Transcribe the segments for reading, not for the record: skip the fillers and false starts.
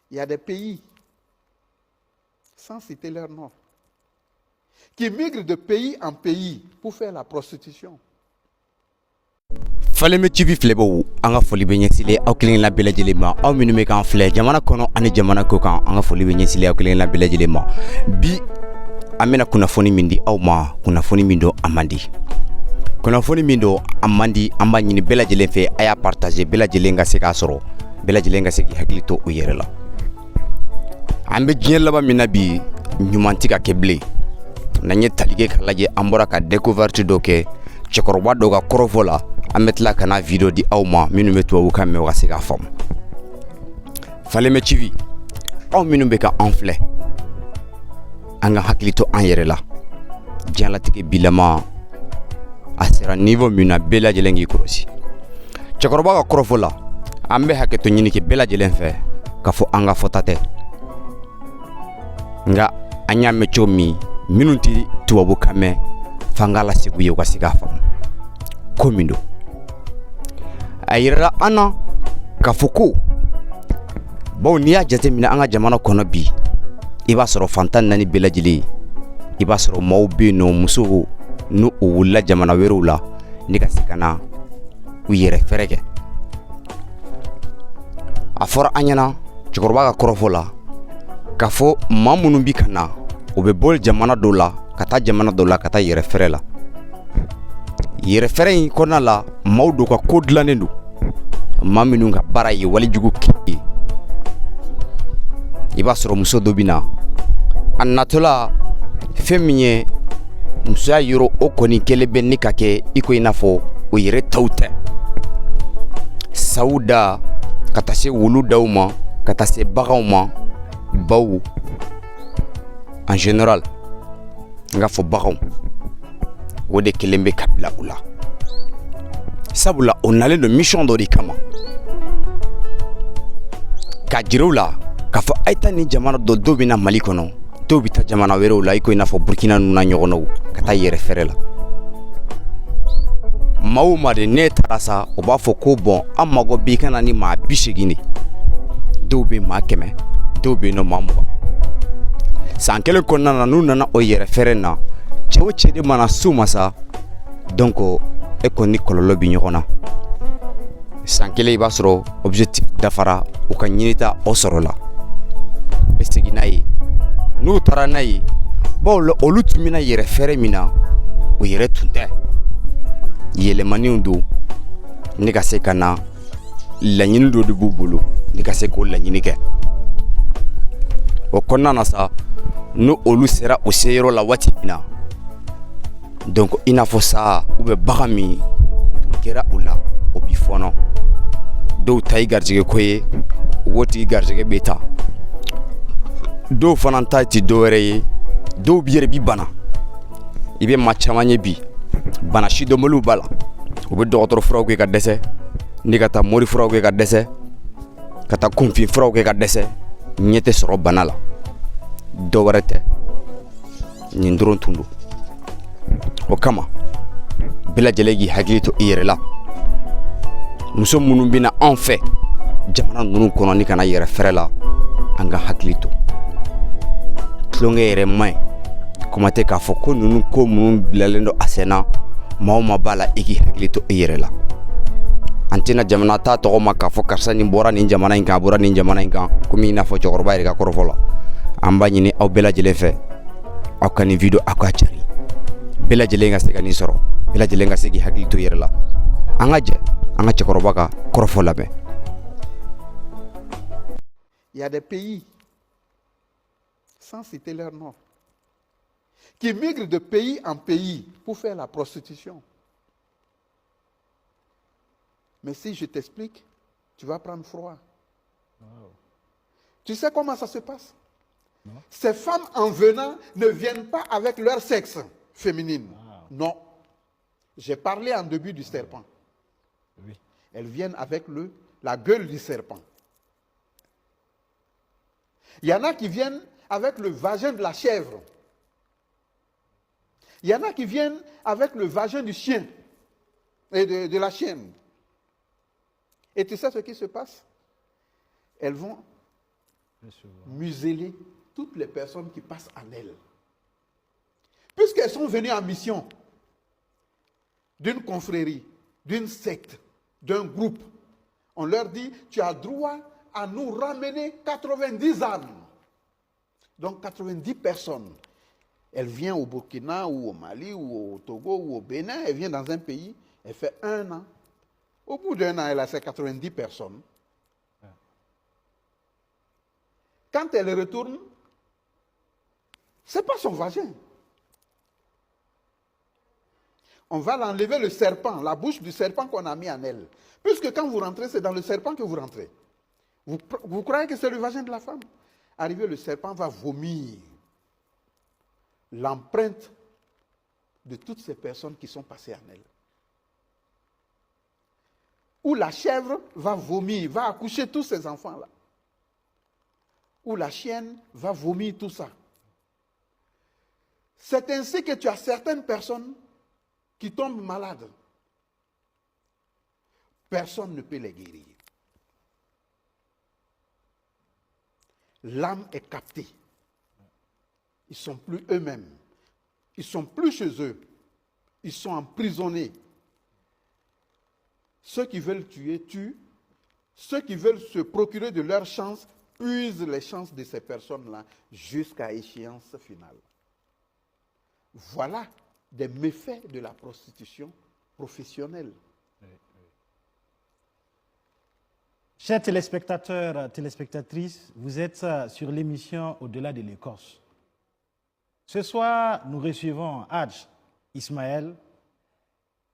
Il y a des pays, sans citer leur nom, qui migrent de pays en pays pour faire la prostitution. Faleme TV filɛbɛw an ka foli bɛ ɲɛsilen aw kelenkelenna bɛɛ lajɛlen ma aw minnu bɛ k'an filɛ jamana kɔnɔ ani jamana kɔ kan an ka foli bɛ ɲɛsilen aw kelenkelenna bɛɛ lajɛlen ma bi an bɛna kunnafoni min di aw ma kunnafoni min don a man di kunnafoni min don a man di an b'a ɲini bɛɛ lajɛlen fɛ a y'a partager bɛɛ lajɛlen ka se k'a sɔrɔ bɛɛ lajɛlen ka se k'i hakili to u yɛrɛ la an bɛ diɲɛ laban min na bi ɲuman tɛ ka kɛ bilen n'an ye tali kɛ k'a lajɛ an bɔra ka découverte dɔ kɛ cɛkɔrɔba dɔ ka kɔrɔfɔ la an bɛ tila ka na video di aw ma minnu bɛ tubabu kan mɛn o ka se k'a faamu Faleme TV aw minnu bɛ ka an filɛ an ka hakili to an yɛrɛ la diɲɛlatigɛ bilama a sera niveau min na bɛɛ lajɛlen k'i kɔlɔsi cɛkɔrɔba ka kɔrɔfɔ la an bɛ hakɛto ɲini kɛ bɛɛ lajɛlen fɛ k'a fɔ an ka fɔta tɛ nka an y'a mɛn cogo min minnu tɛ tubabu kan mɛn f'an k'a lasegu ye u ka se k'a faamu ko min don a yirala an na k'a fɔ ko bawo n'i y'a jateminɛ an ka jamana kɔnɔ bi i b'a sɔrɔ fantan naani bɛɛ lajɛlen i b'a sɔrɔ maaw bɛ yen nɔ musow n'u wulila jamana wɛrɛw la ni ka se ka na u yɛrɛ fɛrɛ kɛ a fɔra an ɲɛna cɛkɔrɔba ka kɔrɔfɔ la k'a fɔ maa minnu bi ka na u bɛ bɔ jamana dɔw la ka taa jamana dɔw la ka taa yɛrɛ fɛrɛ la yɛrɛ fɛrɛ in kɔnɔna la maaw dɔw ka ko dilannen don maa minnu ka baara ye walijugu kɛ ye i b'a sɔrɔ muso dɔ bɛ na a natɔla fɛn min ye musoya yɔrɔ o kɔni kɛlen bɛ ni ka kɛ i ko i n'a fɔ o yɛrɛ taw tɛ saw da ka taa se wulu daw ma ka taa se baganw ma baw en général n ka fɔ baganw o de kelen bɛ ka bila u la sabula o nalen don mission dɔ de kama ka jiraw la k'a fɔ a ye taa nin jamana dɔ dɔw bɛ na Mali kɔnɔ dɔw bɛ taa jamana wɛrɛw la i ko i n'a fɔ Burkina ninnu n'a ɲɔgɔnnaw ka taa yɛrɛ fɛrɛ la maa o maa de ne taara sa o b'a fɔ ko bɔn an mago b'i kana ni maa 80 de dɔw bɛ maa 100 dɔw bɛ yen nɔ maa 20 san kelen kɔnɔna na n'u nana o yɛrɛ fɛrɛ na cɛ o cɛ de mana s'u ma sa donc e kɔni ni kɔlɔlɔ bɛ ɲɔgɔn na san kelen i b'a sɔrɔ objectif dafara u ka ɲinita o sɔrɔ la bɛ segin n'a ye n'u taara n'a ye bawo olu tun bɛna yɛrɛ fɛrɛ min na o yɛrɛ tun tɛ yɛlɛmaniw don ne ka se ka na laɲini dɔ de b'u bolo ne ka se k'o laɲini kɛ o kɔnɔna na sa n'o olu sera o seyɔrɔ la waati min na donc i n'a fɔ sa u bɛ bagan min tun kɛra u la o bi fɔnɔ dɔw ta ye garijɛgɛ ko ye o tigi garijɛgɛ bɛ ta dɔw fana ta ti dɔwɛrɛ ye dɔw bi yɛrɛ bi bana i bɛ maa caman ye bi bana sidɔnbaliw b'a la u bɛ dɔgɔtɔrɔ furaw kɛ ka dɛsɛ ni ka taa mori furaw kɛ ka dɛsɛ ka taa kunfin furaw kɛ ka dɛsɛ ɲɛ tɛ sɔrɔ bana la dɔwɛrɛ tɛ nin dɔrɔn tun don o kama bɛɛ lajɛlen k'i hakili to i yɛrɛ la muso minnu bɛna anw fɛ jamana ninnu kɔnɔ ni kana yɛrɛ fɛrɛ la an ka hakili to tulonkɛ yɛrɛ man ɲi kuma tɛ k'a fɔ ko ninnu ko minnu bilalen don a senna maa o maa b'a la i k'i hakili to i yɛrɛ la an tɛna jamana ta tɔgɔ ma k'a fɔ karisa nin bɔra nin jamana in kan a bɔra nin jamana in kan komi i n'a fɔ cɛkɔrɔba yɛrɛ ka kɔrɔfɔ la an b'a ɲini aw bɛɛ lajɛlen fɛ aw ka nin video aw ka cari bɛɛ lajɛlen ka se ka nin sɔrɔ bɛɛ lajɛlen ka se k'i hakili to i yɛrɛ la an ka jɛ an ka cɛkɔrɔba ka kɔrɔfɔ lamɛn. Il y a des pays, sans citer leur nom, qui migrent de pays en pays pour faire la prostitution. Mais si je t'explique, tu vas prendre froid. Wow. Tu sais comment ça se passe? Non. Ces femmes en venant ne viennent pas avec leur sexe féminin. Wow. Non. J'ai parlé en début du serpent. Oui. Elles viennent avec la gueule du serpent. Il y en a qui viennent avec le vagin de la chèvre. Il y en a qui viennent avec le vagin du chien et de la chienne. Et tu sais ce qui se passe? Elles vont museler toutes les personnes qui passent en elles. Puisqu'elles sont venues en mission d'une confrérie, d'une secte, d'un groupe, on leur dit, tu as droit à nous ramener 90 âmes. Donc 90 personnes. Elle vient au Burkina ou au Mali ou au Togo ou au Bénin, elle vient dans un pays, elle fait 1 an. Au bout d'1 an, elle a ses 90 personnes. Quand elle retourne, ce n'est pas son vagin. On va l'enlever le serpent, la bouche du serpent qu'on a mis en elle. Puisque quand vous rentrez, c'est dans le serpent que vous rentrez. Vous croyez que c'est le vagin de la femme? Arrivé, le serpent va vomir l'empreinte de toutes ces personnes qui sont passées en elle. Ou la chèvre va vomir, va accoucher tous ces enfants-là. Ou la chienne va vomir tout ça. C'est ainsi que tu as certaines personnes qui tombent malades. Personne ne peut les guérir. L'âme est captée. Ils ne sont plus eux-mêmes. Ils ne sont plus chez eux. Ils sont emprisonnés. Ceux qui veulent tuer, tuent. Ceux qui veulent se procurer de leur chance, puisent les chances de ces personnes-là jusqu'à échéance finale. Voilà des méfaits de la prostitution professionnelle. Chers téléspectateurs, téléspectatrices, vous êtes sur l'émission Au-delà de l'Écosse. Ce soir, nous recevons Hadj Ismaël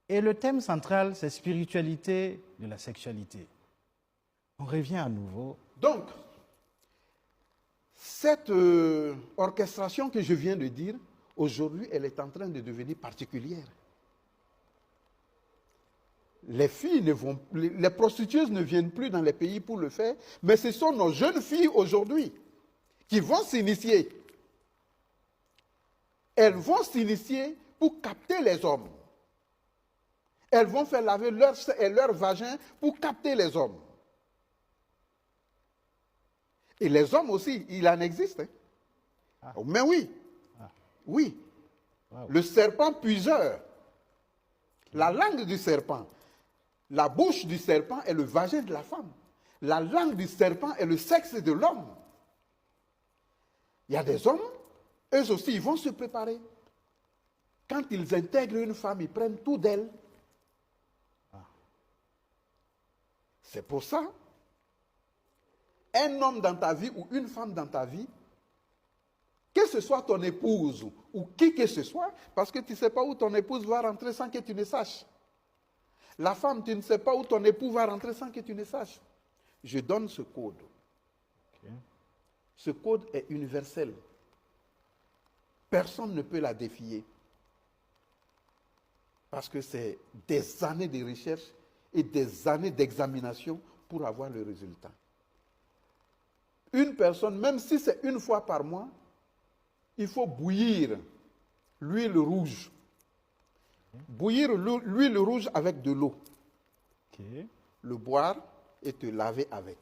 et le thème central, c'est spiritualité de la sexualité. On revient à nouveau. Donc, cette orchestration que je viens de dire, aujourd'hui, elle est en train de devenir particulière. Les filles les prostituées ne viennent plus dans les pays pour le faire, mais ce sont nos jeunes filles aujourd'hui qui vont s'initier. Elles vont s'initier pour capter les hommes. Elles vont faire laver leur vagin pour capter les hommes. Et les hommes aussi, il en existe. Hein? Ah. Mais oui, oui. Wow. Le serpent puiseur, la langue du serpent, la bouche du serpent est le vagin de la femme. La langue du serpent est le sexe de l'homme. Il y a des hommes, eux aussi, ils vont se préparer. Quand ils intègrent une femme, ils prennent tout d'elle. C'est pour ça, un homme dans ta vie ou une femme dans ta vie, que ce soit ton épouse ou qui que ce soit, parce que tu ne sais pas où ton épouse va rentrer sans que tu ne saches. La femme, tu ne sais pas où ton époux va rentrer sans que tu ne saches. Je donne ce code. Okay. Ce code est universel. Personne ne peut la défier. Parce que c'est des années de recherche et des années d'examination pour avoir le résultat. Une personne, même si c'est une fois par mois, il faut bouillir l'huile rouge. Bouillir l'huile rouge avec de l'eau. Okay. Le boire et te laver avec.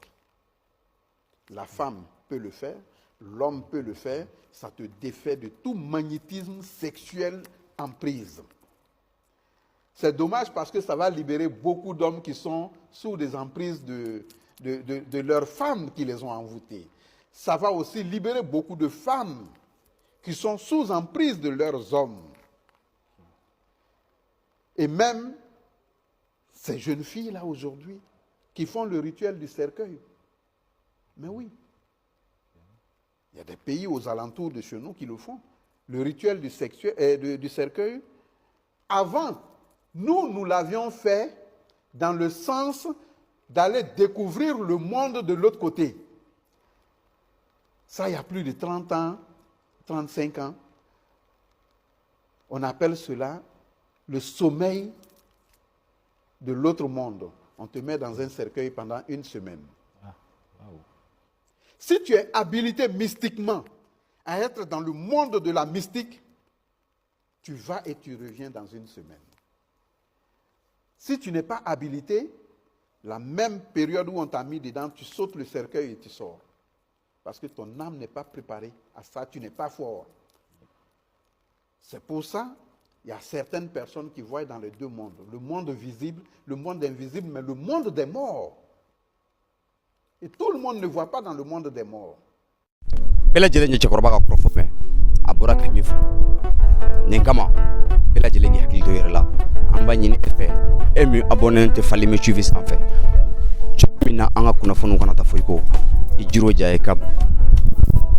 La femme peut le faire, l'homme peut le faire, ça te défait de tout magnétisme sexuel en prise. C'est dommage parce que ça va libérer beaucoup d'hommes qui sont sous des emprises de leurs femmes qui les ont envoûtés. Ça va aussi libérer beaucoup de femmes qui sont sous emprise de leurs hommes. Et même ces jeunes filles-là aujourd'hui qui font le rituel du cercueil. Mais oui, il y a des pays aux alentours de chez nous qui le font. Le rituel du cercueil, avant, nous l'avions fait dans le sens d'aller découvrir le monde de l'autre côté. Ça, il y a plus de 30 ans, 35 ans. On appelle cela le sommeil de l'autre monde. On te met dans un cercueil pendant 1 semaine. Ah, wow. Si tu es habilité mystiquement à être dans le monde de la mystique, tu vas et tu reviens dans 1 semaine. Si tu n'es pas habilité, la même période où on t'a mis dedans, tu sautes le cercueil et tu sors. Parce que ton âme n'est pas préparée à ça, tu n'es pas fort. C'est pour ça, il y a certaines personnes qui voient dans les deux mondes. Le monde visible, le monde invisible, mais le monde des morts. Et tout le monde ne voit pas dans le monde des morts. Bela jelen cɛkɔrɔba ka kɔrɔfɔ fɛ a bɔra ka min fɔ nin kama bɛɛ lajɛlen k'i hakili to yɛrɛ la an b'a ɲini e fɛ e min abonné tɛ Falime TV sanfɛ cogo min na an ka kunnafoniw kana taa fɔ i kɔ i jiroja i ka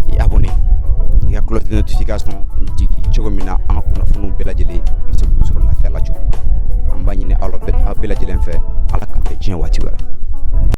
i abonné i ka cloche de notification jigi cogo min na an ka kunnafoniw bɛɛ lajɛlen i bɛ se k'u sɔrɔ lafiya la cogo an b'a ɲini aw bɛɛ lajɛlen fɛ Ala k'an bɛn diɲɛ waati wɛrɛ.